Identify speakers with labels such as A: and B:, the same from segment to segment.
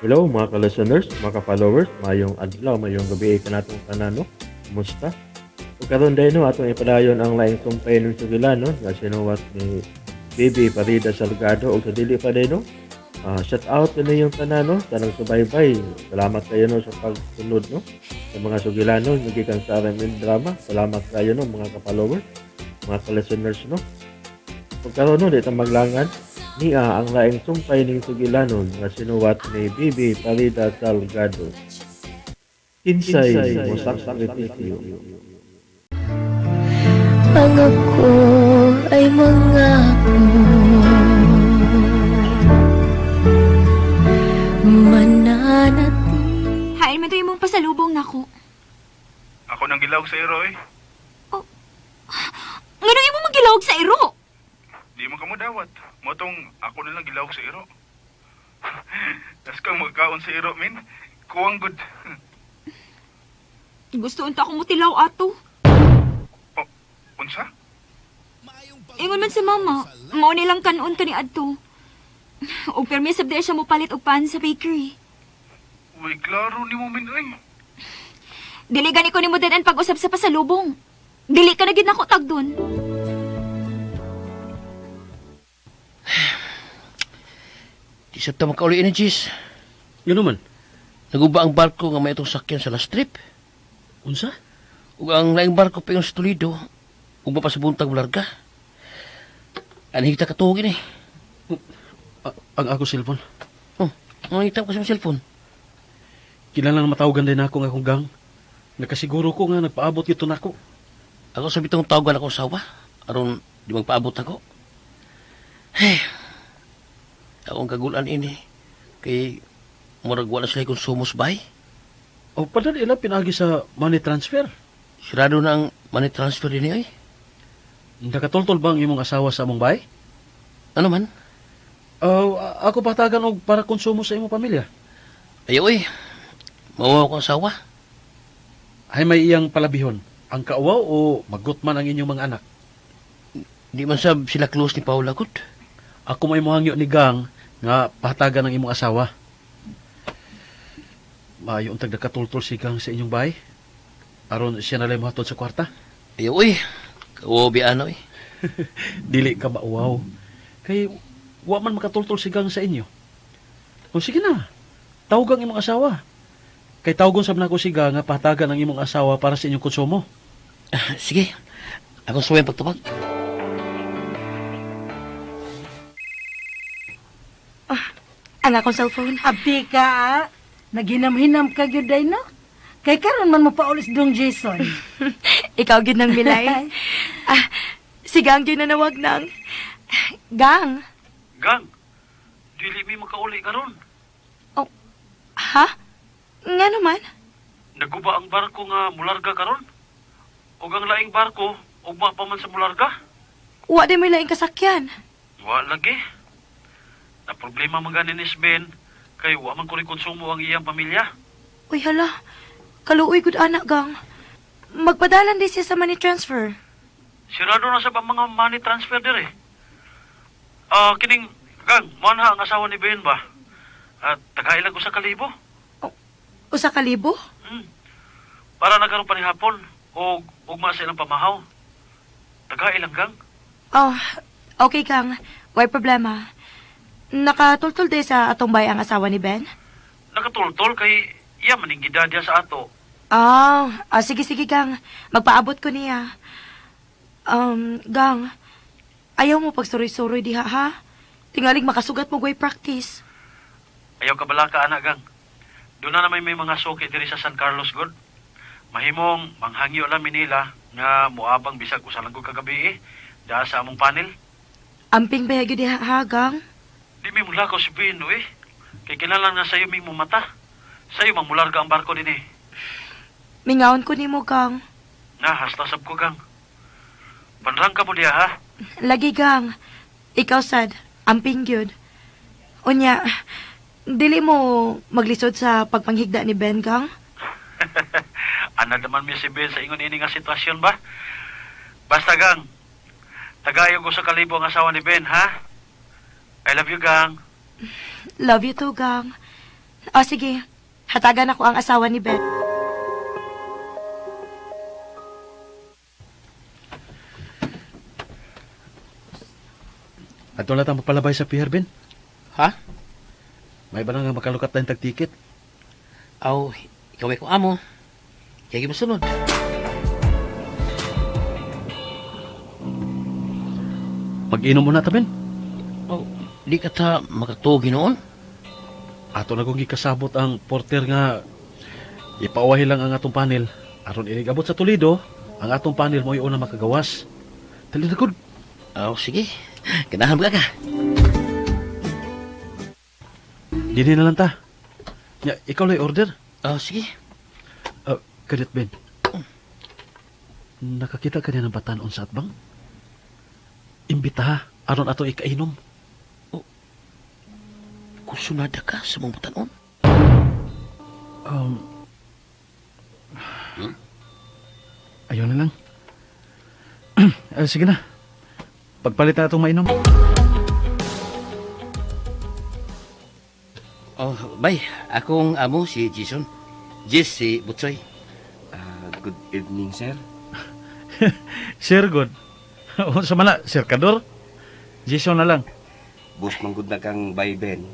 A: Hello mga ka-listeners, mga ka-followers, mayong adlaw, mayong gabi kanatong tanan no. Kumusta? Ug karon day no atong ipadayon ang laing sumpay ng sugilan no, nga sinuwat ni Bibi Parida Salgado ug sa dili pa day no. Shout out na yung tanan no, tanang subaybay. Salamat kayo no sa pagsunod no. Sa mga sugilanon gikan sa RMN Drama. Salamat kayo no mga ka-followers, mga ka-listeners no. Ug karon no dito maglangan niya ang laing sumpay ning sugilanon nga sinuwat ni Bibi Parida Salgado. Kinsay mo sakripisyo.
B: Ang ako ay mangako mananati.
C: Hain man to yung mong pasalubong nako.
D: Ako nang gilawag sa iro eh.
C: Ngano yung mong magilawag sa iro?
D: Di mo ka mo dawat. Motong ako na lang gilawag sa iro. Tas kang magkaon sa iro, min. Kuwang good.
C: Gusto unta akong mutilaw ato.
D: Unsa?
C: Ingon man sa mama, mao nilang kanon ka ni adto. O permis abdi siya mo palit og pan sa bakery.
D: Uy, klaro ni mo, min, ay.
C: Dili gani ko nimo dedan pag-usap sa pasalubong. Dili ka na gid nako tagdon.
E: Di sa tamang kauli energies.
F: Yun naman.
E: Naguba ang barko nga may itong sakyan sa last trip.
F: Unsa?
E: Ug ang laing barko pa yung sa Toledo. Ug pa sa buntag larga. Anhita ka tuwagin eh.
F: Ang ako cellphone.
E: Ang hitap ka sa cellphone.
F: Kilalang matawagan din ako nga akong gang. Nakasiguro ko nga nagpaabot ito na ako.
E: Ako sa bitong tawagan ako sawa. Aron di magpaabot ako. Hey. Akong kagulan ini. Kay murag wala sila konsumos bay.
F: O padali lang pinagi sa money transfer.
E: Sirado na ang money transfer din ay.
F: Nakatultol ba ang imong asawa sa among bay?
E: Ano man?
F: Ako patagan og para konsumo sa imong pamilya.
E: Ayaw eh. Mawaw kong asawa.
F: Ay may iyang palabihon. Ang kauwaw o magutman ang inyong mga anak.
E: Di man sab sila close ni Paula Good.
F: Ako may mohangyo ni gang nga patagan ang imong asawa. Maayo untag nakatultol si gang sa inyong bay. Aron siya nalay mohatod sa kwarta.
E: Ayaw eh. Kawabi ano eh.
F: Dili ka mauwaw. Kay wa man makatultol si gang sa inyo. O sige na. Tawagan ang imong asawa. Kay tawagon sab nako si gang nga patagan ang imong asawa para sa inyong konsumo.
E: Sige. Akong suwayin pagtubag.
C: Ang akong cellphone.
G: Abi ka, naginam-hinam ka gyud day no? Kay karon man mo paulis dong Jason.
C: Ikaw gid nang bilay. Si Gang gyud na nawag nang. Gang.
F: Gang, dili mi makauli karon.
C: Ha? Nga naman?
F: Naguba ang barko nga mularga karon. Ug ang laing barko ugma pa man sa mularga.
C: Wa di may laing kasakyan.
F: Wa lagi. Na problema man ganin ni Ben kay wa man ko konsumo ang iyang pamilya.
C: Uy hala. Kaluoy gud anak Gang. Magpadalan di siya sa money transfer.
F: Sirado na sa mga money transfer dire. Kining gang, manha ang asawa ni Ben ba? At tagailan ko sa kalibo.
C: Usa ka libo?
F: Para nagkaroon pa ni hapon o ugma sa ilang pamahaw. Tagailang gang.
C: Oh, okay Gang. Way problema. Nakatultol di sa atong bay ang asawa ni Ben?
F: Nakatultol kay iya maning gidadya sa ato.
C: Sige Gang. Magpaabot ko niya. Gang, ayaw mo pagsuroy-suroy diha ha? Tingalig makasugat mo gway practice.
F: Ayaw ka bala ka, anak gang. Doon na naman may mga suki diri sa San Carlos God. Mahimong manghangyo lang nila nga muabang bisag usa lang kagabi kagabi da sa among panel.
C: Amping bahagyo diha ha, Gang?
F: Di mi mula ko si Pino eh. Kay kinalang na sa'yo ming mata. Sa'yo mamularga ang barko din eh.
C: Mingaon ko nimo Gang.
F: Hastasab ko gang. Panrang ka mo diya ha?
C: Lagi Gang. Ikaw sad, amping gyud. Unya, dili mo maglisod sa pagpanghigda ni Ben Gang?
F: Ana naman mi si Ben sa ingon ini nga sitwasyon ba? Basta gang. Tagayo ko sa kalibo ang asawa ni Ben ha? I love you gang.
C: Love you too, Gang. O sige, hatagan ako ang asawa ni Ben.
F: At wala tayong magpalabay sa pier, Ben.
E: Ha?
F: May ba nga makalukat tayong tag-ticket?
E: Aw, ikaw ay kung amo. Kaya gimasunod.
F: Mag-inom muna ta, Ben.
E: Oh, di ka ta makatugi noon?
F: Ato na kong gikasabot ang porter nga ipauwahi lang ang atong panel. Aron inigabot sa Toledo, ang atong panel mo una makagawas. Dali na gud.
E: Aw, sige. Ganahan ba ka?
F: Dili na lang ta. Ya, ikaw lay order.
E: Aw, sige.
F: Kadit Ben. Nakakita ka niya ng batanon sa atbang? Imbita, aron ato ikainom.
E: Kusunada ka sa mong batanon?
F: Ayaw na lang. Sige na. Pagpalit na itong mainom.
E: Oh, bay. Akong amo si Jason. Jess si Butsoy.
H: Good evening, sir.
F: Sir God. Sa mana, Sir Kador? Jason na lang.
H: Bus manggod na kang bayben.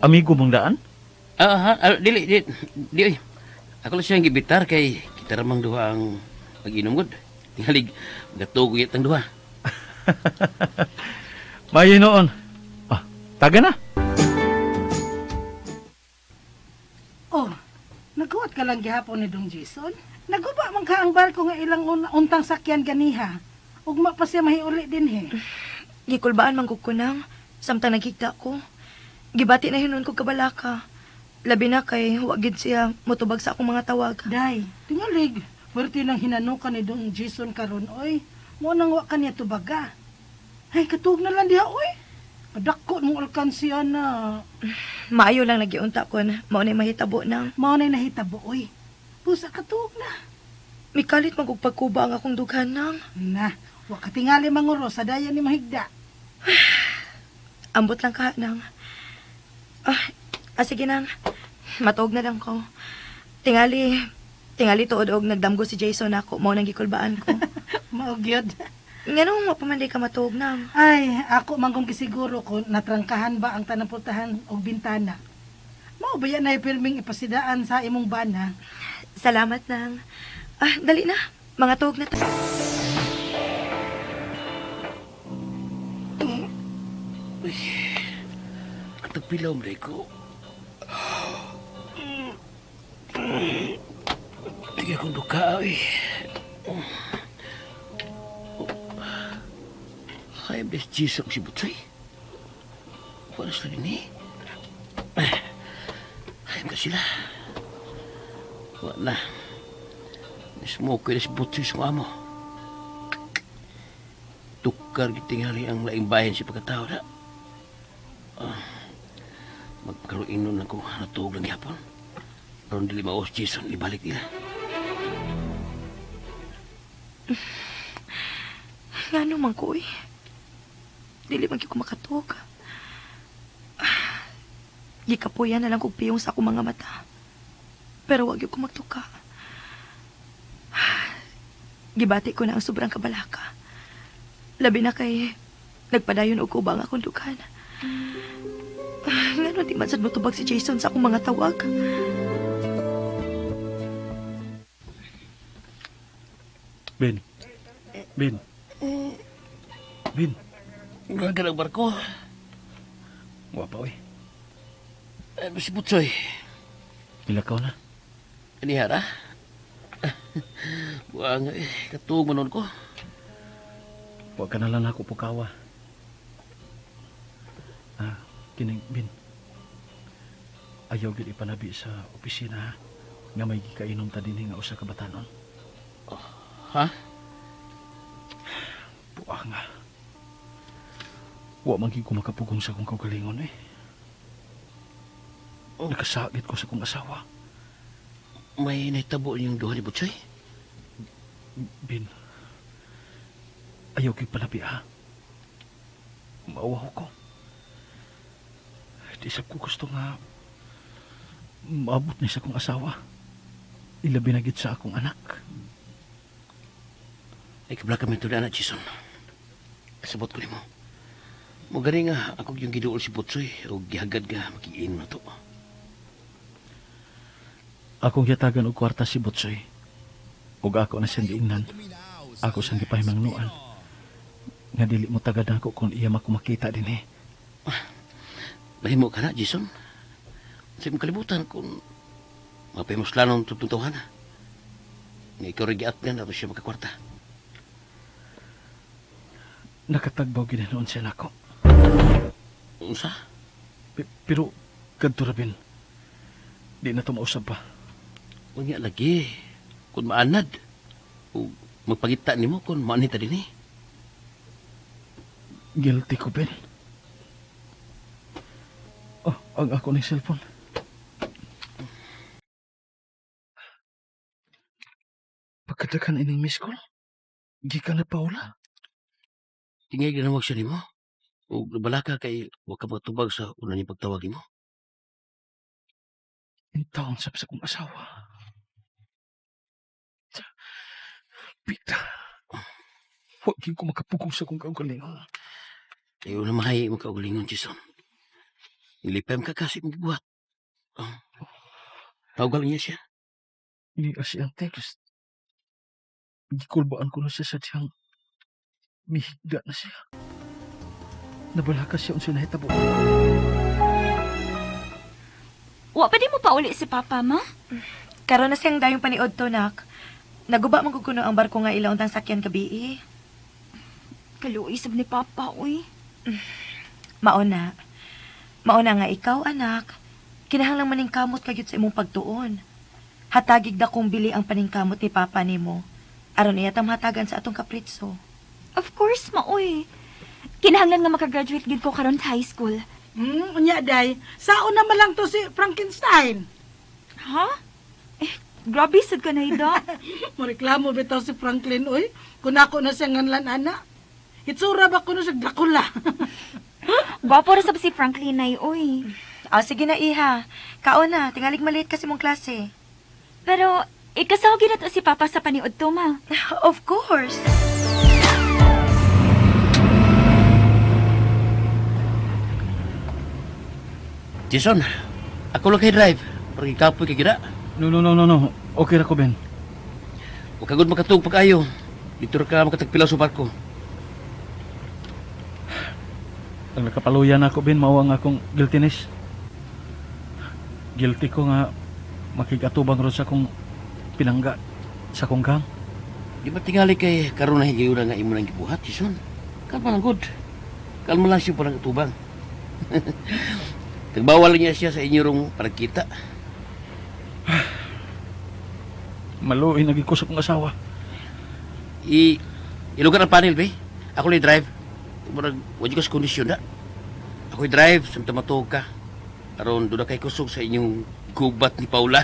F: Amigo mong daan?
E: Dili. Oy. Ako lang siyang gibitar kay kita ramang duha ang mag-inom gud. Tingalig, gatuguyat ang duha.
F: Mayo noon. Taga na.
G: Oh, nagkuwat ka lang gihapon ni Dong Jason. Naguba man ka ang barko nga ilang untang sakyan ganiha. Ugma pa siya mahiuli din he.
C: Gikulbaan man ko kunang, samtang nagkita ko. Gibati na hinon ko kabalaka. Labi na kay wagid siya motubag sa akong mga tawag.
G: Day, tingalig. Berti nang hinanukan ni Dong Jason karon oy. Mo nang wa kaniya tubaga. Ay, katug na lang diha oy. Padakko mong alkansya na.
C: Maayo lang nagiunta ko na mao na mahitabo nang.
G: Mao na nahitabo oy. Pusa katug na.
C: Mikalit man kog pagkuba ang akong dughan nang.
G: Na, wa ka tingali manguro sa daya ni mahigda.
C: Ambot lang ka nang. Sige nang. Matuog na lang ko. Tingali tuod og nagdamgo si Jason ako. Mao nang gikulbaan ko.
G: Mao gyud.
C: Nganong wa pa man di ka matuog nang.
G: Ay, ako manggong kisiguro ko natrangkahan ba ang tanang pultahan o bintana. Mao ba yan ay pirming ipasidaan sa imong bana?
C: Salamat nang. Dali na. Mga tuog na ta.
E: Katagpilaw mo ko. Tigay kong duka, ay. Kaya bes Jason si Butsoy. Wala sila din Ayam ka sila. Wala. Mismo ko si Butsoy sa amo. Tukar gitingali ang laing bayan si pagkatao na. Magkaroon nun ako natuog lang yapon. Aron dili maos Jason, ibalik nila.
C: Ngano man ko eh. Dili man ko makatuog. Gikapuyan na lang kong piyong sa akong mga mata. Pero wag ko magtuka. Gibati ko na ang sobrang kabalaka. Labi na kay nagpadayon og ubang akong dughan. Ngano di man sad motubag si Jason sa akong mga tawag.
F: Ben.
E: Nga ka ng barko.
F: Wapa, oy.
E: Ano si Butsoy?
F: Ilakaw na.
E: Kanihara? Buang katuog manon ko.
F: Huwag ka na lang ako pukawa. Kining, Ben. Ayaw gid ipanabi sa opisina, ha? Nga may gikainom ta dinhi nga usa ka batanon.
E: Ha?
F: Buang nga. Wa man gid ko makapugong sa akong kaugalingon, eh. Nakasakit ko sa akong asawa.
E: May naitabo niyong duha ni Butsoy?
F: Ben, ayaw gid panabi, ha? Maawaw ko. Di sa ko gusto nga maabot ni sa akong asawa. Ilabi na gid sa akong anak.
E: Ay, kabla kami ito na, Jason. Kasabot ko ni mo. Mo gani nga, ako yung giduol si Butsoy o gihagad nga makiin na to.
F: Akong yatagan og kwarta si Butsoy. Ug ako na siyang giingnan. Ako siyang gipahimangnuan. Nga dili mo tagad ako kung iya makumakita din eh.
E: Mahimo ka na, Jason. Sa imong kalibutan kung mapahimuslanon tutuntuhan na. Nga ikaw rin giatgan ato siya magkakwarta.
F: Nakatagbaw ginanoon siya nako.
E: Unsa?
F: Pero kadto ra bin. Di na to mausab pa.
E: Unya lagi. Kung maanad. O magpagita ni mo kung maanita din eh.
F: Guilty ko bin. Oh, ang ako ni cellphone. Pagkadakan ining miss call. Gikan na Paula.
E: Tingay ginawag siya ni mo. O nabalaka kay huwag ka magtubag sa una niyang pagtawag mo.
F: Ang taon sa kong asawa. Pita. Huwag ko makapugong sa kong kaugalingon.
E: Ayaw na mahay mo kaugalingon, Jason. Nilipem ka kasi mong buhat. Oh. Tawagal niya siya.
F: Hindi kasi ang text. Gikulbaan ko na siya sa tiyang mihigda na siya. Nabalaka siya unsa nahitabo.
I: Wa pa di mo pa uli si Papa, ma?
C: Karon na siyang dayong paniod to, nak. Naguba man kuno ang barko nga ilaw tang sakyan gabi.
I: Kaluoy sab ni Papa, uy.
C: Mauna. Mauna nga ikaw, anak. Kinahanglang maning kamot kagyud sa imong pagtuon. Hatagig da kong bili ang paningkamot ni Papa nimo. Aron iya tam hatagan sa atong kapritso.
I: Of course, ma, uy. Kinahanglan nga makagraduate gid ko karon sa high school.
G: Unya, day. Saon naman lang to si Frankenstein.
I: Ha? Grabe sad ka na, Ida.
G: Mareklamo bitaw si Franklin, oy. Kung ako na siya nganlan, ana. Itsura ba ko na siya Dracula?
I: Gwapo ra sab si Franklin ay, uy.
C: Sige na, iha. Kaon na, tingalig maliit kasi mong klase.
I: Pero, ikasawag na to si Papa sa paniod to, ma.
C: Of course.
E: Jason, ako lang kay drive. Para ikapoy kay gina.
F: No. Okay ra ko, Ben.
E: Huwag kagod makatug pag-ayo. Dito ra ka makatagpilaw sa barko.
F: Ang nakapaluyan ako, Ben, mao ang akong guiltiness. Guilty ko nga makigatubang ron sa akong pinangga sa akong gang.
E: Di ba tingali kay karon na higayon nga imo nang gibuhat, Jason? Kalma lang good. Kalma lang siya parang tubang. Nagbawal niya siya sa inyo rong paragkita.
F: Maluin naging ko sa akong asawa.
E: Ilugan ang panel, be. Ako lang drive. Marag, wadi ka sa kondisyon na. Ako'y drive, samta matog ka. Aron, doon na kay kusog sa inyong gubat ni Paula.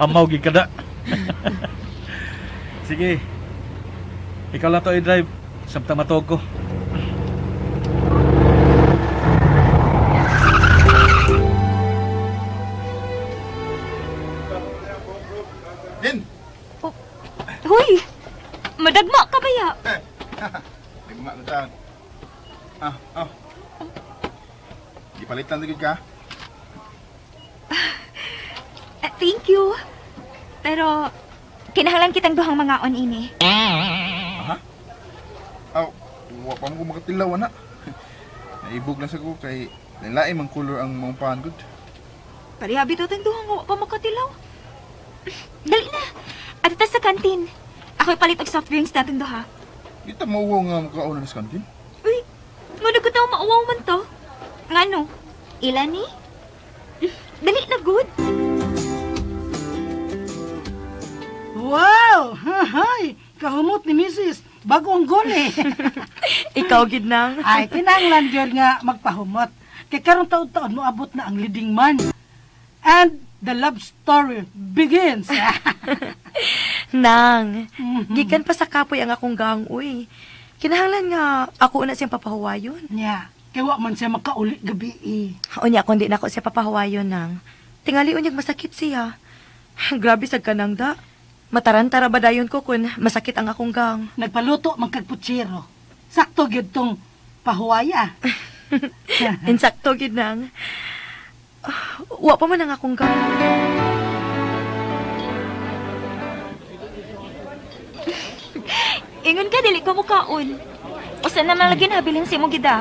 F: Amaw gid kada. Sige. Ikaw lang to i-drive. Samta matog ko.
D: Din!
I: Huy! Madagma ka ba ya?
D: Lima na taon. Ipalitan na ka?
I: Thank you. Pero, kinahanglan kitang duhang mga on ini.
D: Wa pa mo makatilaw, anak. Naibog lang sa ko kay nilai mang color ang mga pangod.
I: Parihabi to tang duhang wa pa makatilaw. Dali na. At ito sa kantin. Ako'y palit og soft drinks natin duha.
D: Di ta mauwaw nga makauna sa kantin.
I: Uy, nga nagkataw mauwaw man to. Nga no? Ilan ni? Dali na good.
G: Wow! Hay! Kahumot ni Mrs. Bagong guli.
C: Ikaw, gid nang.
G: Ay, kinahanglan gyud nga magpahumot. Kay karon taon-taon mo abot na ang leading man. And the love story begins.
C: Nang, gikan pa sa kapoy ang akong gang, uy. Kinahanglan nga ako na siyang papahuwayon.
G: Yeah. Kaya wa man siya makauli gabi eh.
C: Unya kung di na ako siya papahawayon nang. Tingali unyag masakit siya. Grabe sa kanang da. Matarantara ba dayon ko kung masakit ang akong gang.
G: Nagpaluto magkagputsiro. Sakto gyud tong pahuwaya.
C: Insakto gid nang. Wa pa man ang akong gang.
I: Ingon ka, dili ko mukaon. O saan naman lagi nabilin si mo gida?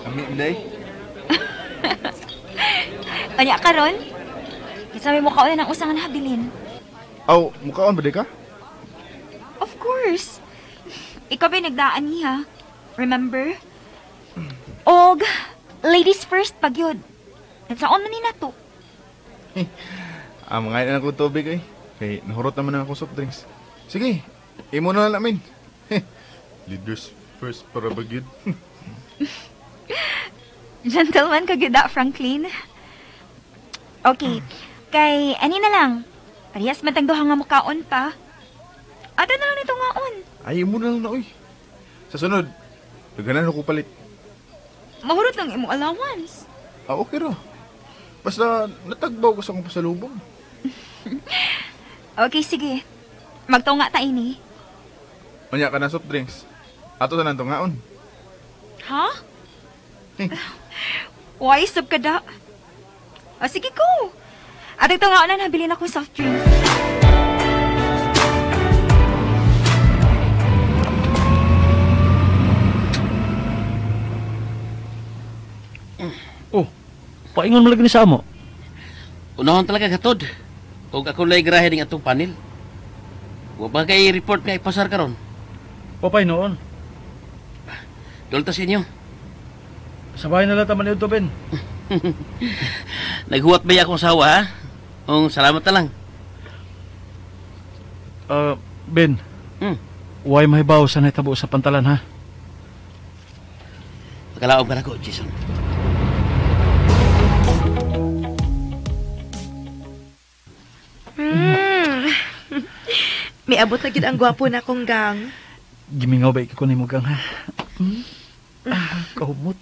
D: Ami, Inday.
I: Anya karon? Sabi mo kaon ng usangan habilin.
D: Aw, mukhaon ba di ka?
I: Of course. Ikaw ba nagdaan niya? Remember? Og, ladies first pag yun. Saan man ni nato?
D: Mga na akong tubig eh. Kay nahurot naman na akong soft drinks. Sige, imo na lang namin. Leaders first para bagyod.
I: Gentleman ka gida, Franklin. Okay, kay ani na lang. Parehas man tagduha nga mukaon pa. Ada na lang nito ngaon.
D: Ay, imo na lang na, uy. Sa sunod, daganan ako palit.
I: Mahurot lang imong allowance.
D: Okay ra. Basta natagbaw ko sa akong pasalubong.
I: Okay, sige. Magtunga ta ini.
D: Unya ka na soft drinks. Ato sa nantong ngaon.
I: Ha? Why sub ka da? O sige ko. At ito nga na nabilin akong soft drinks.
F: Oh, paingon mo lagi ni sa amo.
E: Unahon talaga katod. Kung ako lay grahe ning atong panel. Wa ba kay report nga ipasar karon?
F: Papay noon.
E: Dulta sa inyo.
F: Sabay na lang taman ito, Ben.
E: Naghuwat ba akong sawa, ha? Salamat na lang.
F: Ben. Huwag mahibaw sa naitabo sa pantalan, ha?
E: Magkalaog ka na ko, Jason.
C: May abot na gid ang gwapo na akong gang.
F: Gimingaw ba ikakunin mo gang, ha? Kahumot.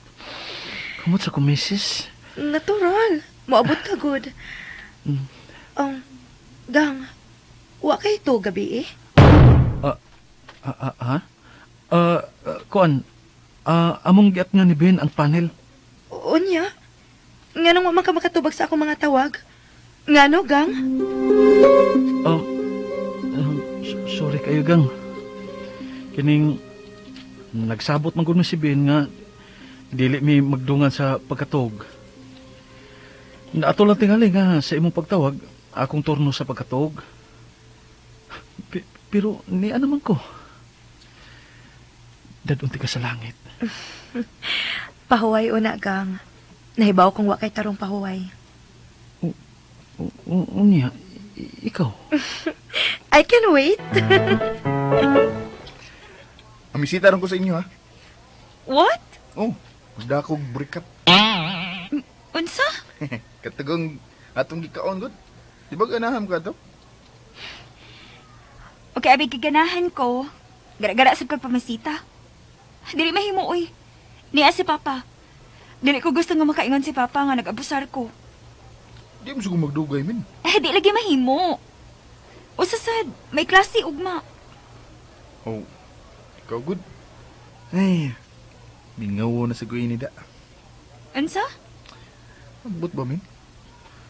F: Kahumot sa kumisis.
C: Natural. Moabot ka good. Gang, wa kay to gabi eh.
F: Ha? Kuan, among giat nga ni Ben ang panel.
C: Unya? Nganong wa man ka makatubag sa akong mga tawag? Ngano, gang?
F: Sorry kayo, gang. Kining nagsabot man gud mo si Ben nga dili mi magdungan sa pagkatog. Naato lang tingali nga sa imong pagtawag, akong turno sa pagkatog. Pero ni ano man ko. Dadunti ka sa langit.
C: Pahuway una, gang. Nahibaw kong wa kay tarong pahuway.
F: Unya, ikaw.
C: I can wait.
D: Amisita rin ko sa inyo, ha?
I: What?
D: Oh, gusto akong burikat.
I: Unsa?
D: Katagong atong gikaon, good. Di ba ganaham ka to?
I: Okay, abig kaganahan ko. Gara-gara sa kagpamasita. Dili mahimo, uy. Niya si Papa. Dili ko gusto nga makaingon si Papa nga nag-abusar ko.
D: Di mo siguro magdugay, min.
I: Di lagi mahimo. O sasad, may klase ugma.
D: Oh, ikaw, good. Ay, mingawo na sa guin ni da.
I: Unsa?
D: Abot ba, min?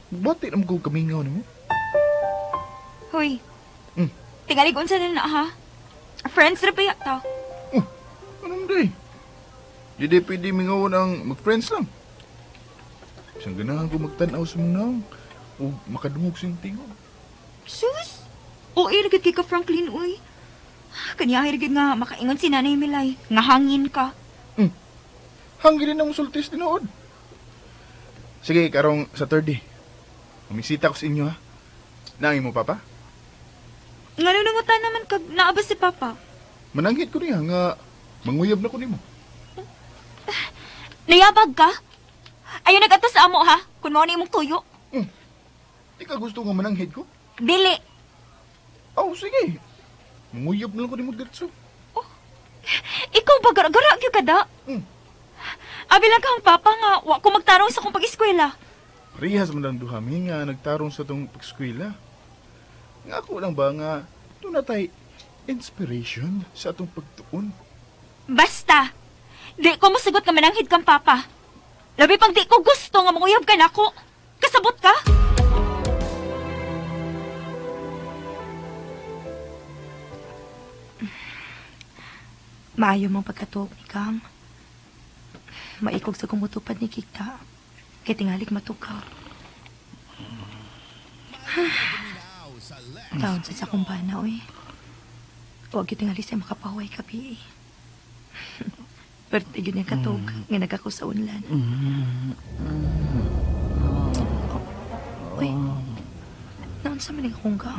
D: Bati naman ko kamingaw ni mo.
I: Hoy. Tingalig unsa na ha? Friends na pa yata.
D: Anong day? Di pwede mingaw ng mag-friends lang. Isang ganahan ko magtanaw sa mga naong o makadungog sa tingog.
I: Sus! O iragid kay ka Franklin, uy. Kanya iragid nga makaingon si Nanay Milay. Nga hangin ka.
D: Hangin din ang sultis tinood. Sige, karong sa third day. Umisita ko sa inyo, ha? Nangin mo, Papa?
I: Nga nangungutan naman kag naabas si Papa.
D: Mananghit ko niya nga manguyab na ko nimo.
I: Nayabag ka? Ayaw nag-atas sa amo ha? Kung mo na imong tuyo.
D: Di ka gusto nga mananghit ko?
I: Dili.
D: Oh, sige. Manguyab na lang ko nimo dirtso.
I: Ikaw ba gara-gara gyud ka da? Abi lang kang papa nga, wa ko magtarong sa kong pag-eskwela.
D: Rihas man lang duhami nga nagtarong sa tong pagskwela. Nga ako lang ba nga doon na tayo inspiration sa atong pagtuon.
I: Basta, di ko masagot ka mananghid kang papa. Labi pang di ko gusto nga manguyab ka nako. Kasabot ka?
C: Maayo mong pagkatuog ni Kang. Maikog sa kumutupad ni Kikta. Kay tingalik matukaw. Taon sa sakong bana, oy. Huwag yung tingali siya makapahuay kabi. Pero tigyan niya katog nga nagako sa unlan. Uy, naon sa maning akong gaw?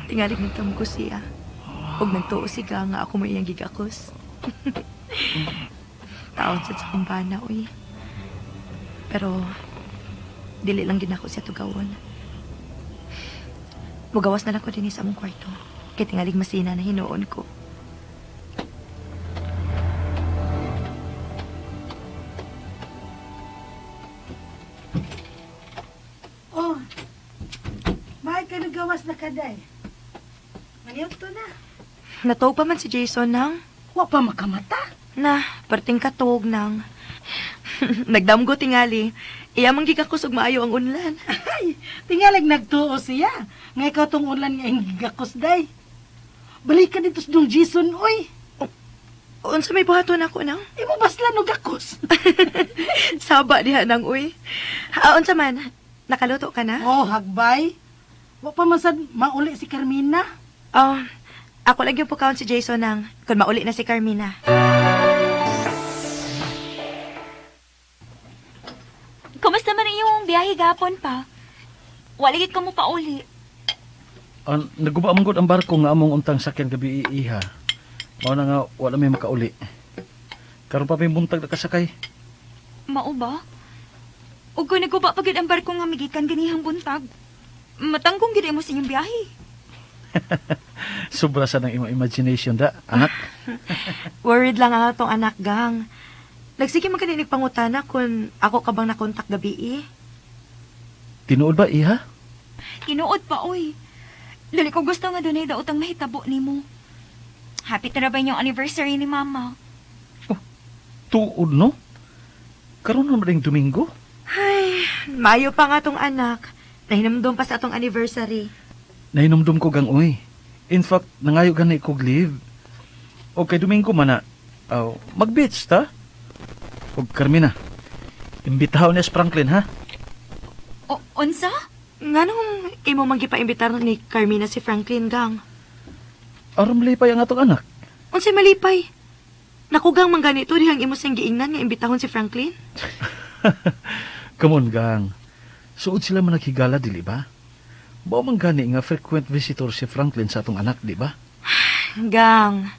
C: Tingalig nagtamo ko siya. Huwag nagtuo siya nga ako mo iyang gigakos. Taon sa sakong bana, uy. Pero, dili lang ginako siya tugawon. Mugawas na lang ko din sa among kwarto. Kaya tingalig masina na hinuon ko.
G: Oh, mahal ka nagawas na kaday. Maniyot to na.
C: Natuog pa man si Jason nang.
G: Wa pa makamata.
C: Na, perting katuog nang. Nagdamgo tingali. Iya mang gigakos og maayo ang unlan.
G: Ay, tingalag nagtuo siya. Nga ikaw tong ulan nga yung gigakos day. Balik ka dito sa dong Jason, oy.
C: Unsa may buhaton ako nang?
G: Imo basla no gakos.
C: Saba diha nang uy. Unsa man? Nakaluto ka na?
G: Oh, hagbay. Wa pa masad mauli si Carmina.
C: Oh, ako lang yung pukaon si Jason nang kung mauli na si Carmina.
I: Kumusta man ang iyong biyahe gapon pa? Waligit ka mo pa uli.
F: Naguba man gud ang barko nga among untang sakyan gabi iha. Mao na nga wala may makauli. Karon pa may buntag na kasakay.
I: Mao ba? Ug kung naguba pa gid ang barko nga migikan ganihang buntag, matanggong gid mo sa inyong biyahe.
F: Sobra sa ng imong imagination da, anak.
C: Worried lang ang atong anak gang. Nagsige man kaninig pangutana kung ako ka bang nakontak gabi
F: Tinuod ba iha?
I: Tinuod pa, oy. Dali ko gusto nga dunay daotang mahitabo nimo. Happy na ba yung anniversary ni Mama?
F: Tuod no? Karon na maring Domingo?
C: Ay, mayo pa nga tong anak. Nahinamdom pa sa atong anniversary.
F: Nahinumdum ko gang uy. In fact, nangayo ganay kog leave. O kay Domingo man na, mag-beach ta? O Carmina, imbitaw ni Franklin ha?
I: O, unsa?
C: Nganong imo magipaimbitaron ni Carmina si Franklin gang?
F: Aram lipay ang atong anak.
C: Unsay malipay? Nakugang man ganito dihang imo sing giingnan nga imbitahon si Franklin?
F: Come on gang. Suod sila man naghigala dili ba? Bao man gani nga frequent visitor si Franklin sa atong anak, di ba?
C: Gang,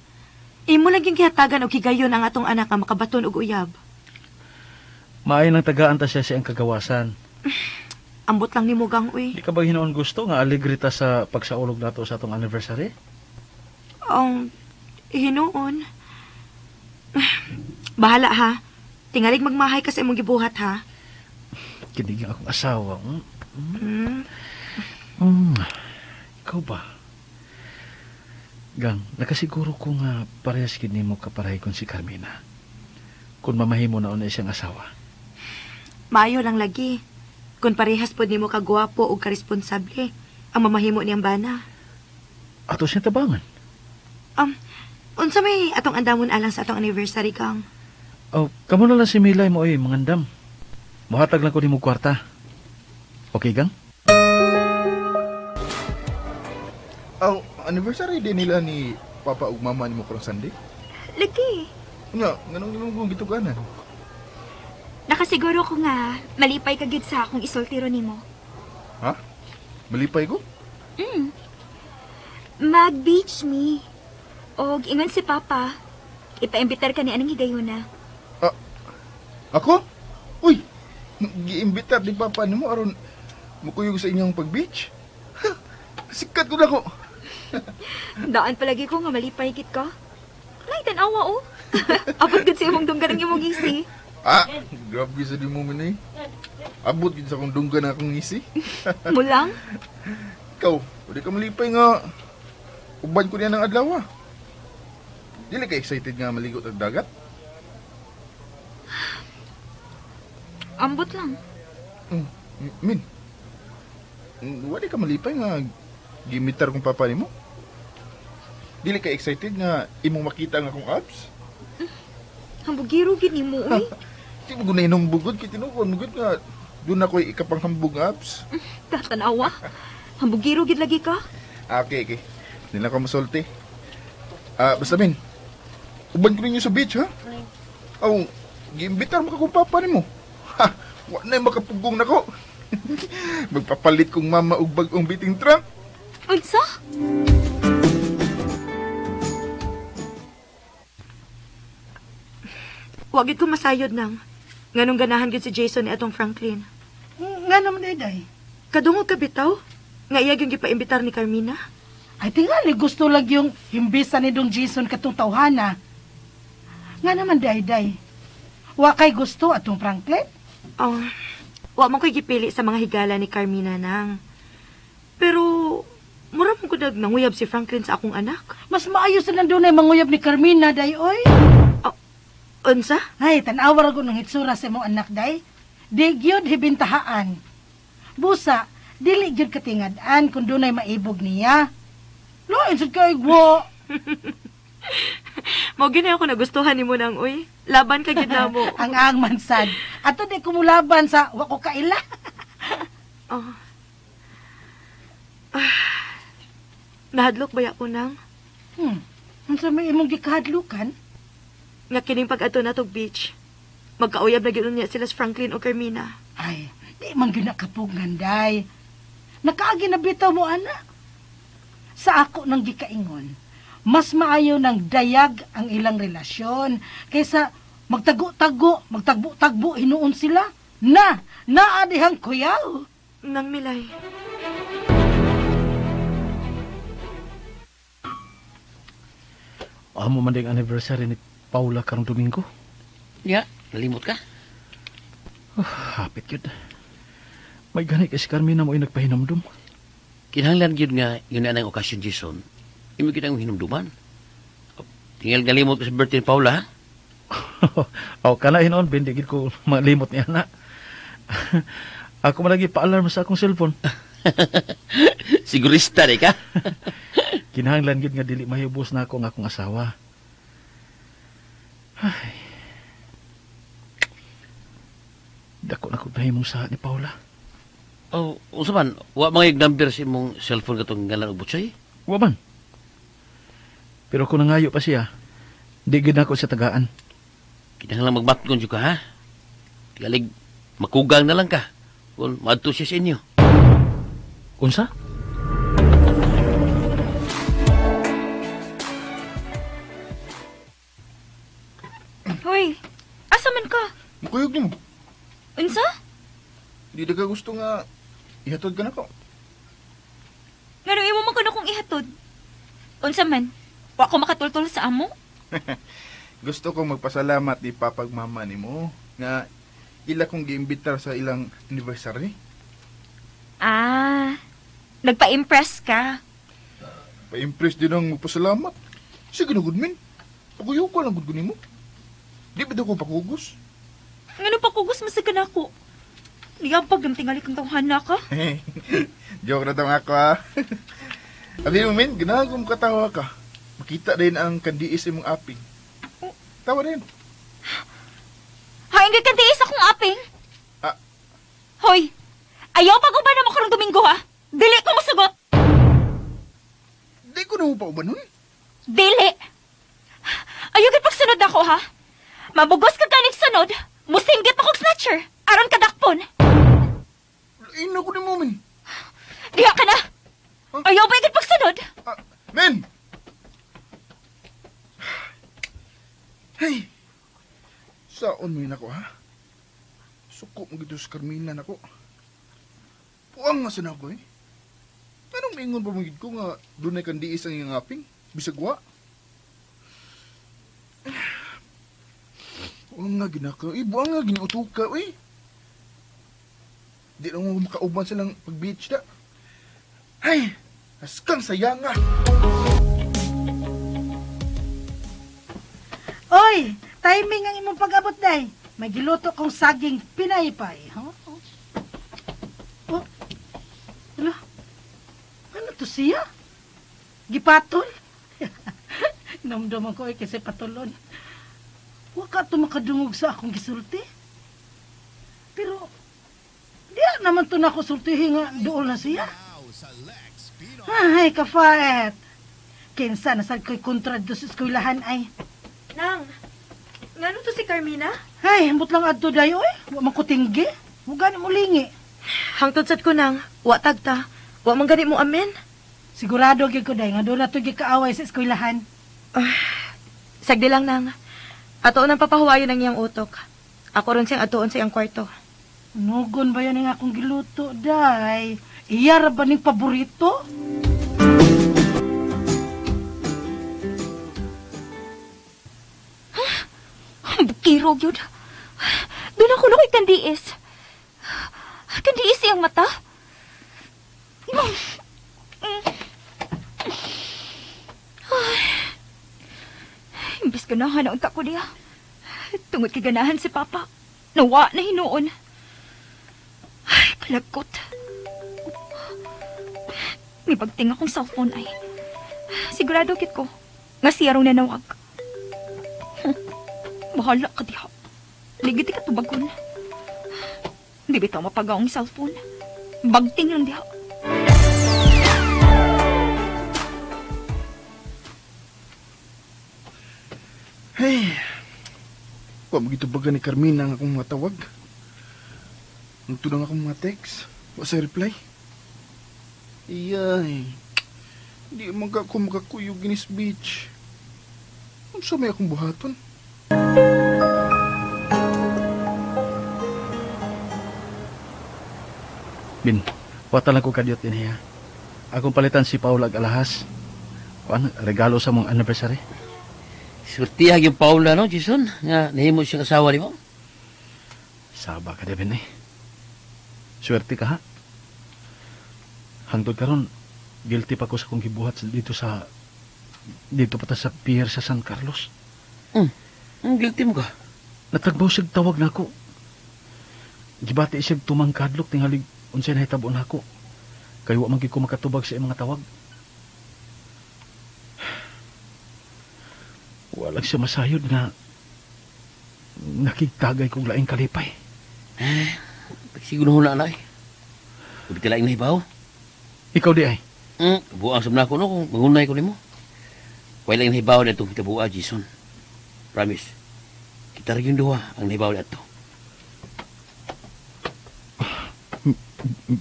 C: imo laging gihatagan og higayon ang atong anak nga makabaton og uyab.
F: Maayo nang tagaan ta siya siyang kagawasan.
C: Ambot lang nimo gang uy.
F: Di ka ba hinoon gusto nga aligrita sa pagsaulog nato sa atong anniversary?
C: Ang hinuon. Bahala ha. Tingalig magmahay ka sa imong gibuhat ha.
F: Kinig akong asawa. Ikaw ba? Gang, nakasiguro ko nga parehas kini mo kaparahay kon si Carmina. Kung mamahimo na una siyang asawa.
C: Maayo lang lagi. Kung parehas po nimo kagwapo o karesponsable, ang mamahimo niyang bana.
F: Ato siya tabangan.
C: Unsa may atong andamon alang sa atong anniversary kang?
F: Oh, kamo na lang si Milay mo mangandam. Muhatag lang ko ni mo kwarta. Okay, gang?
D: Ang anniversary din nila ni Papa ug Mama ni mo karong Sunday.
I: Lagi.
D: Nga, ganun yung gituganan.
I: Nakasiguro ko nga, malipay ka gid sa akong isultiro nimo.
D: Ha? Malipay ko?
I: Mag-beach me. Og ingon si Papa, ipaimbitar ka ni anong higayuna.
D: Ako? Uy, giimbitar di Papa nimo aron mukuyog sa inyong pag-beach. Sikat ko na ko.
I: Daan palagi ko nga malipay gid ka. Laitan awa oh. Abot gud sa imong dunggan ang imong isi.
D: Ah, grabe sa di mo man eh. Abot gid sa kong dunggan na akong ngisi.
I: Mulang?
D: Ikaw, pwede ka malipay nga. Uban ko niya ng adlaw ah. Dili ka excited nga maligo ng dagat?
I: Ambot lang.
D: Min, wala ka malipay nga gimitar kong papa ni mo? Dili ka excited nga imong makita nga akong abs?
I: Hambugiro gid nimo uy.
D: Di mo gunay nung bugod, kaya tinukon mo nga doon ako'y ikapanghambog abs.
I: Tatanawa. Hambugiro gid lagi ka.
D: Okay, okay. Hindi na ako masulti. Basta min, uban ko ninyo sa beach, ha? Aw, giimbitar mo ka kung papa ni mo. Ha, wala na yung makapugong na ko. Magpapalit kong mama og bagong biting trunk.
I: Unsa?
C: Wa gid ko masayod nang. Nganong ganahan gid si Jason ni atong Franklin.
G: Nga naman, day.
C: Kadungog ka bitaw? Nga iya yung gipaimbitar ni Carmina?
G: Ay, tingali, gusto lang yung himbisan ni Dong Jason katong tawhana. Nga naman, day. Wa kay gusto atong Franklin?
C: Oh, wa man ko'y gipili sa mga higala ni Carmina nang. Pero, mura mo ko nanguyab si Franklin sa akong anak.
G: Mas maayos na doon ay manguyab ni Carmina, day, oy.
C: Unsa?
G: Ay, tanawar ako ng hitsura sa imong anak, day. Di gyud hibintahaan. Busa, dili gyud katingad-an kung doon ay maibog niya. Lain sad kay gwo.
C: Mao gini ako nagustuhan nimo nang uy. Laban ka gid namo.
G: Ang angman sad. Ato di kumulaban sa wa ko kaila.
C: Oh. Nahadlok ba ako nang?
G: Unsa may imong gikahadlukan?
C: Nga kining pag-ato na tog beach. Magkauyab na gyud niya sila sa Franklin o Carmina.
G: Ay, di man gyud nakapugngan, day. Nakaagi na bitaw mo, ana. Sa ako nang gikaingon, mas maayo ng dayag ang ilang relasyon kaysa magtagbo-tagbo hinuon sila. Naadihang kuyaw.
C: Nang Milay.
F: Amo man ding anniversary ni Paula karong Domingo.
E: Ya, nalimot ka?
F: Hapit yun. May gani kay si Carmina mo ay nagpahinamdum.
E: Kinahanglan yun nga yun na ang okasyon, Jason. Imo kita ang hinumduman. Tinggal nalimot ka sa birthday ni Paula, ha?
F: Aw kana hinon bindigid ko malimot niya na. Ako man lagi pa-alarm sa akong cellphone.
E: Sigurista rin ka?
F: Kinahanglan gid nga dili mahibos na ako nga akong asawa. Ay. Dako na ko nahimong sa ni Paula.
E: Oh, unsa man, wa mga number sa imong cellphone katong ngalan og butsay?
F: Wa man. Pero kung nangayo pa siya, di gid ako sa tagaan.
E: Kinahanglan magmatgon jud ka, ha? Tigalig makugang na lang ka kung maadto siya sa inyo.
F: Unsa?
I: Hoy, asa man ka?
D: Mukuyog ni mo.
I: Unsa?
D: Di na ka gusto nga ihatod ka na ko.
I: Ngano imo man kuno kong ihatod? Unsa man? Wa ko makatultol sa amo?
D: Gusto kong magpasalamat ni papag mama ni mo nga ila kong giimbitar sa ilang anniversary.
I: Ah, nagpa-impress ka.
D: Pa-impress din ang magpasalamat. Sige na, Gudmin. Pakuyaw ko lang, Gudgunin mo. Di ba daw ko pakugos?
I: Ngano pa kugos mo sa kanako? Niyapag ng tingali kang tawhana ka?
D: Joke na tawang ako, ha? Abi mo, Min, ganahan kong katawa ka. Makita din ang kandiis imong aping. Tawa din.
I: Haing ka tiis akong aping?
D: Ah.
I: Hoy, ayaw pa ko ba na makarong Domingo, ha? Dili ko masugot!
D: Di ko na mo pa ubanon.
I: Dili! Ayaw ka pagsunod ako, ha? Mabugos ka kanig sunod, musinggit akong snatcher, aron kadakpon.
D: Ina ko ni mo, Min.
I: Diha ka na! Ayaw ba ikit pagsunod?
D: Min! Hey! Saon mo yun ako, ha? Suko mo gito sa Carmina na ko. Puang nga sana ako, eh. Anong maingon pa magigid ko nga doon ay kandiis ang iyong aping? Bisag wa? Buang nga ginaka. Buang nga ginutuka, Di na mo makauban silang pag-beach na. Ay! Askang sayang nga!
G: Oy, timing ang imong pag-abot, day. May giluto kong saging pinaypay. Huh? Oh, ala, ano to siya? Gipatol? Namdaman ko kasi patulon. Wa ka to makadungog sa akong gisulti. Pero, diya naman to na ako sultihin nga doon na siya. Ay, kafaet. Kinsa nasad ko'y kontra do sa eskwelahan ay.
C: Nang, ngano to si Carmina?
G: Ay, hambot lang adto dayo Wa man ko tinggi. Wa gani mo lingi.
C: Hangtod sad ko nang, wa tagta. Wa man gani mo amen.
G: Sigurado gyud ko day nga doon na to kaaway sa eskwelahan.
C: Sagdi lang nang. Ato nang papahuwayon ang iyang utok. Ako ron siyang atuon sa iyang kwarto.
G: Nugon ba yan ang akong giluto, day? Iya ra ba ning paborito?
I: Bukiro, yun. Doon ako lang kandiis. Kandiis iyang mata. Imbis ganahan ang unta ko niya. Tungod kay ganahan si Papa. Nawa na hinuon. Ay, kalagkot. May pagting akong cellphone ay. Sigurado kit ko. Nga siya rong nanawag. Bahala ka diha. Ligiti ka tubagon. Di bitaw mapagaw ang cellphone. Bagting lang diha.
D: Hey, wa magitubagan ni Carmina ang akong mga tawag. Nagtunang akong mga text. Wa sa reply. Iyay. Di man ako makakuyog ginis beach. Ano sa may akong buhaton?
F: Bin, wata lang ko kadyot din niya. Akong palitan si Paula ag alahas. Kuan, regalo sa mong anniversary.
E: Surtiyag yung Paula, no, Jason? Nga, nahimo siyang asawa ni mo?
F: Saba ka din Swerte ka ha. Hangtod karon, guilty pa ko sa kong gibuhat dito pa ta sa pier sa San Carlos.
E: Ang guilty mo ka?
F: Natagbaw siyag tawag na ako. Gibati siyag tumangkadlok tingalig unsay nahitabo na ako. Kaya wa man gyud ko makatubag sa iyang mga tawag. Walang siya masayod nga nakigtagay kong laing kalipay.
E: Siguro na na eh. Kapit ka laing nahibaw?
F: Ikaw di ay.
E: Buang sa ko no, kung magunay ko ni mo. Kaya laing nahibaw na itong kitabuha, Jason. Promise. Kita rin yung duha ang nahibaw na ito.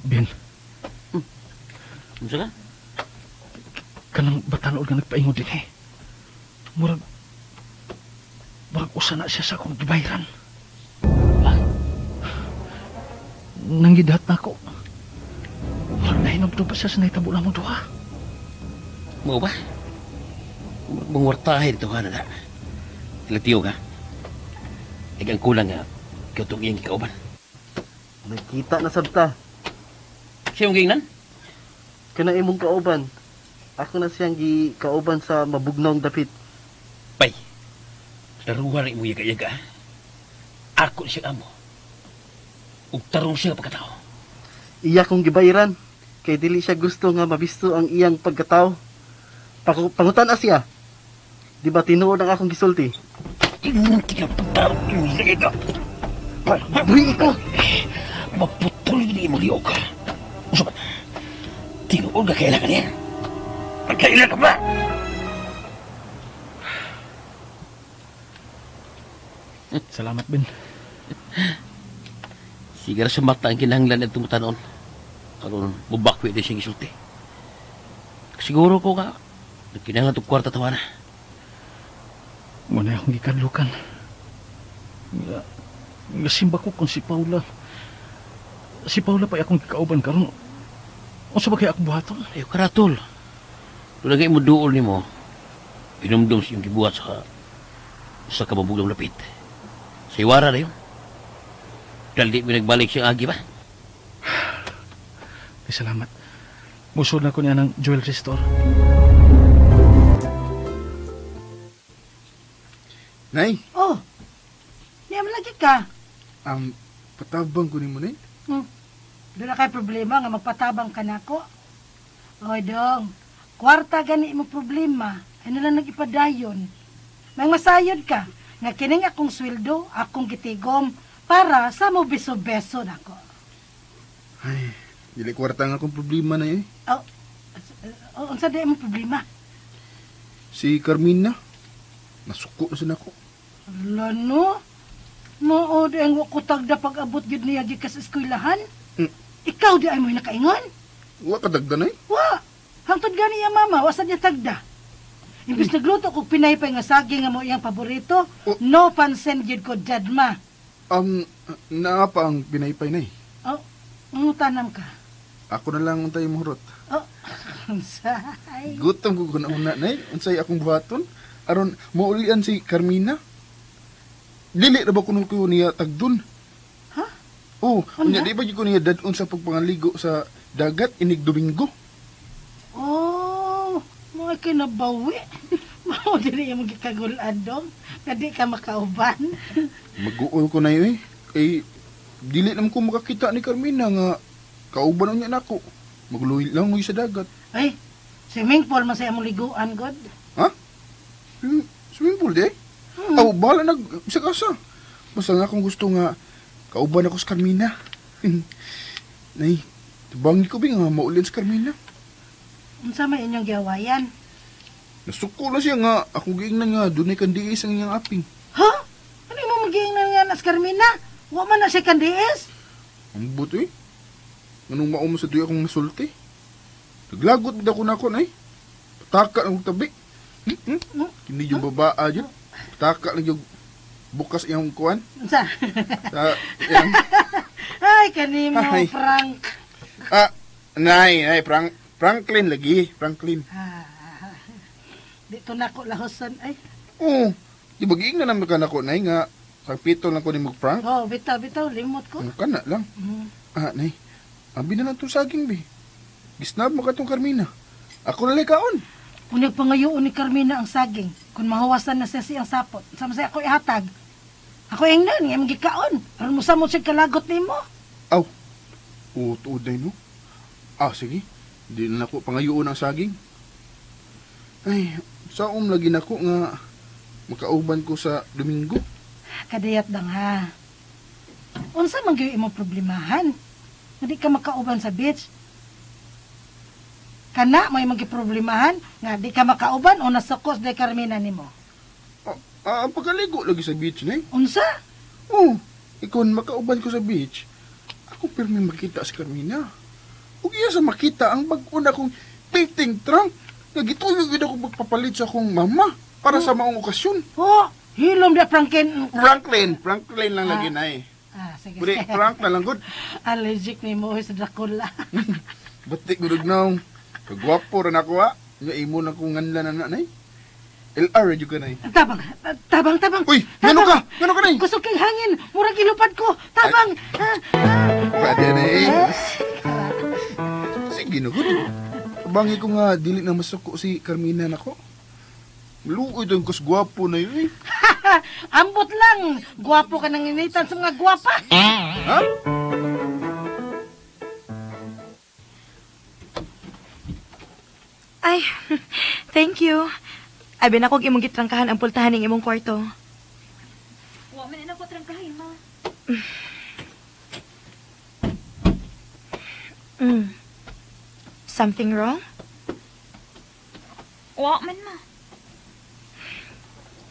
F: Ben.
E: Ano ka?
F: Kanang batanood nga nagpaingod din Murag usa na siya sa akong gibayran. Nanggidat na ako. Murag nahinabdo pa siya sa naitabo na mong duha.
E: Mau ba? Mangwartahin ito ka na na. Tilatiyo ka. Igang kulang nga. Ikaw itong iyang kikauban.
J: Nagkita na sabta.
E: Siya yung gingnan?
J: Kana imong kauban. Ako na siyang gikauban sa mabugnawng dapit.
E: Pay. Daruhan ang imo yaga-yaga. Ako siya amo. Ug tarong siya pagkatao.
J: Iya kong gibayran. Kay dili siya gusto nga mabisto ang iyang pagkatao. Pangutan na siya. Di ba tinuod ang akong gisulti?
E: Ingon ka pagkatao imo yaga-yaga.
J: Buhi ikaw!
E: Maputol ni imo liog. Usa ba? Tinuod ka kailangan niya. Magkailan ka ba?
F: Salamat, Ben.
E: Sigara sa mata ang kinahanglan at tumutanon. Karoon, mubakwi din siyang isulti. Siguro ko ka, nagkinahanglan itong kwarta tawa na.
F: Muna akong gikadlukan. Nasimba ko kung si Paula. Si Paula pa akong kakauban karon. O sa bagay akong buhaton?
E: Ayaw karatol. Tulagay mo duol ni mo, inumdum siyang gibuhat sa kababuglang lapit. Sa iwara na yun. Dahil di mo nagbalik siyang agi ba?
F: Ay, salamat. Musod na ko niya ng jewelry store.
D: Nay,
G: Oh, niya lagi ka.
D: patabang ko ni mo, Nay.
G: Doon na kay problema nga magpatabang ka na ko. Oy, dong. Kwarta gani mo problema. Ano lang nag-ipadayon. Nang masayod ka, nga kining akong sweldo, akong gitigom, para sa mo beso-beso nako.
D: Ay, dili kwarta nga akong problema na eh.
G: Unsa di mo problema?
D: Si Carmina, nasuko na siya ako.
G: Lano? Maod ang wakutag na pag-abot yun niya gikas eskwelahan? Ikaw di ay mo nakaingon?
D: Wa kadagda, Nay.
G: Wa! Hangtod gani yung mama, wasad niya tagda. Imbis nagluto kog pinaypay nga saging nga mo iyang paborito, no pansen gyud ko jadma.
D: Naa pa ang pinaypay, Nay.
G: Tanam ka.
D: Ako na lang untay mohurot.
G: Unsay?
D: Gutom ko kuna-una, Nay. Unsay akong buhaton. Aron, maulian si Carmina. Dili na ba kuno ko niya tagdun?
G: Ha?
D: Oo,
G: Ano?
D: di ba ko niya dadun sa pagpangaligo sa dagat inig Domingo?
G: Oh, mga kinabawi. Mao dili yung magkagulad dong. Kadi ka makauban.
D: Mag-uol ko na yun eh. Kay, dili naman ko makakita ni Carmina nga kauban niya nako. Magluwi lang mo sa dagat.
G: Ay, swimming pool masaya mong liguan, God.
D: Ha? Swimming pool di? Bahala isa kasa. Basta nga kung gusto nga kauban ako sa Carmina. Nay, tabang ko ba nga maulin sa Carmina?
G: Unsa may inyong giawayan?
D: Nasuko na siya nga ako giingnan nga dunay kandiis ang iyang aping.
G: Ha? Ano mo magiingnan nga nas Carmina? Wa man na siya kandiis?
D: Ang buto eh. Anong maumo sa duya akong nasulti? Naglagot na ko na ako, Nay. Pataka ang tabi. Hindi yung babaa dyan. Pataka lang yung bukas iyang kuwan.
G: Unsa?
D: Sa iyang...
G: Ay, kanimo,
D: Ay.
G: Frank.
D: Nay, Franklin lagi. Franklin.
G: Dito na ko lahosan. Ay,
D: Oo. Di ba giingnan naman ka na ko, Nay, nga sa pito lang ko ni Mag Frank.
G: oh, bitaw, limot ko.
D: Ang kana lang.
G: Mm.
D: Nay. Abi na lang itong saging, be. Gisnab mo ka itong Carmina. Ako na lang kaon.
G: Kung nagpangayoon ni Carmina ang saging, kung mahawasan na siya siyang sapot, sama siya ako ihatag. Ako yung nan, yung gikaon. Aron mo sa mo siya kalagot ni mo.
D: Aw. Tuod na yun, no? Sige. Hindi na ako pangayoon ang saging. Ay, saom lagi na ko nga makauban ko sa Domingo.
G: Kadayat lang ha. Unsa man gyud imong problemahan? Hindi ka makauban sa beach. Kana may magiproblemahan nga di ka makauban o nasakos day Carmina nimo.
D: Ang pagkaligo lagi sa beach, Nay.
G: Unsa?
D: Ikon makauban ko sa beach. Ako pirmi makita si Carmina. Ug iya sa makita ang bag-o na kong painting trunk. Nagituyo gid ako magpapalit sa akong mama para sa maong okasyon.
G: Hilom da Franklin.
D: Franklin lang lagi, Nay.
G: Sige.
D: Pwede, Frank na lang, good.
G: Allergic ni mo sa Dracula.
D: Batik gudog na. Kagwapo rin ako, ha. Nga imo na kong nganla na, Nay. LR, yun ka, Nay.
G: Tabang.
D: Uy, gano ka, Nay?
G: Kusog kay hangin. Murag ilupad ko. Tabang.
D: Pwede, Nay. Sige na, good. Abangi ko nga, dili na masuko si Carmina na ko. Luoy doon kus gwapo na yun, eh.
G: Ambot lang. Gwapo ka nang initan sa mga gwapa.
D: Ha?
C: Ay, thank you. Abi na kog imong gitrangkahan ang pultahan ng imong kwarto.
I: Wa man na ko trangkahin, ma.
C: Something wrong?
I: Wa man, ma.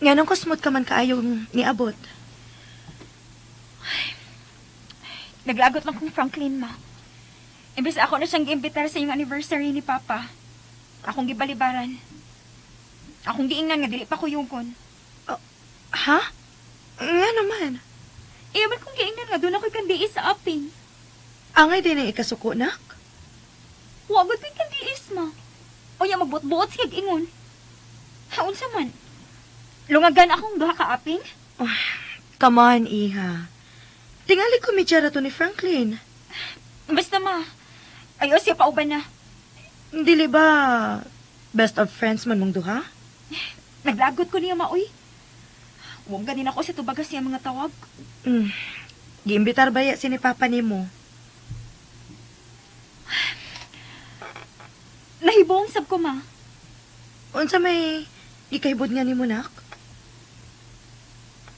C: Nganong kusmot ka man kaayong niabot?
I: Naglagot lang kong Franklin, ma. Imbes ako na siyang giimbitar sa yung anniversary ni Papa. Akong gibalibaran. Akong giingnan nga dili pa ko yungkon.
C: Ha? Nga naman.
I: Iyaman kong giingnan nga doon ako'y kandiis sa aping.
C: Angay din ang ikasuko, nak?
I: Wagod ko'y kandiis, ma. O yung magbot-buot siya ingon. Haun sa man. Lungagan akong duha ka aping?
C: Come on, Iha. Tingali ko mitya to ni Franklin.
I: Basta ma, ayaw siya pauban na.
C: Dili ba best of friends man mong duha?
I: Naglagot ko niya maoy. Huwag ganin ako sa tubagas niya mga tawag.
C: Giimbitar ba ya si ni Papa nimo?
I: Nahibong sab ko ma.
C: Unsa may gikahibod nga nimo nak?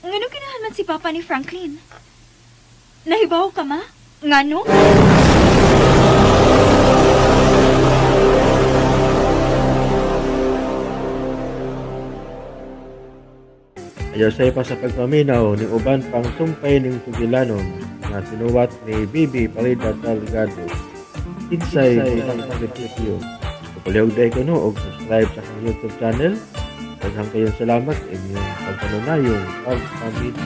I: Ngano kinahanan si Papa ni Franklin? Nahibaw ka ma? Ngano?
A: Ayaw sa pa sa pagpaminaw ni uban pang sumpay ning Sugilanon na sinuwat ni Bibi Parida Salgado. Kinsay ang sakripisyo. Kapalihog day ko no og subscribe sa akong YouTube channel. Daghang kayong salamat sa inyong pagpanunayong pagpamit.